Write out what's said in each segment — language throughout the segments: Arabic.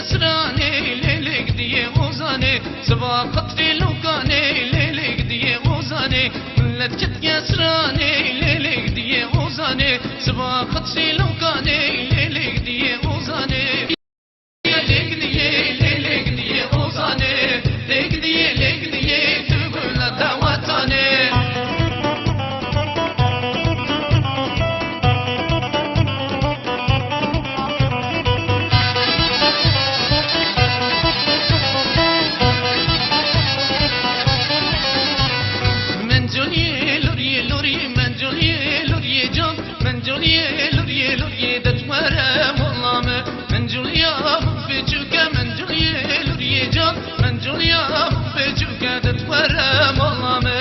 سراني ليلك دي غوزاني سبا قطري لوكاني ليلك دي غوزاني ولد كتك سراني ليلك دي غوزاني سبا قطري لوكاني ليلك دي غوزاني ليك دي غوزاني ليك دي تقول دواتاني لوري دتوارا مولامه من جوليا بيجوكا من جوليا لوري جان من جوليا بيجوكا دتوارا مولامه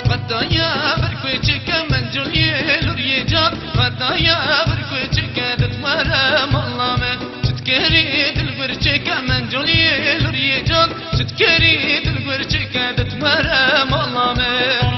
بدايا بركويتشكا من جوليا لوري جان بدايا تتكري دلبرشكا من جولي لوري جان تتكري دلبرشكا دتمرا ملامه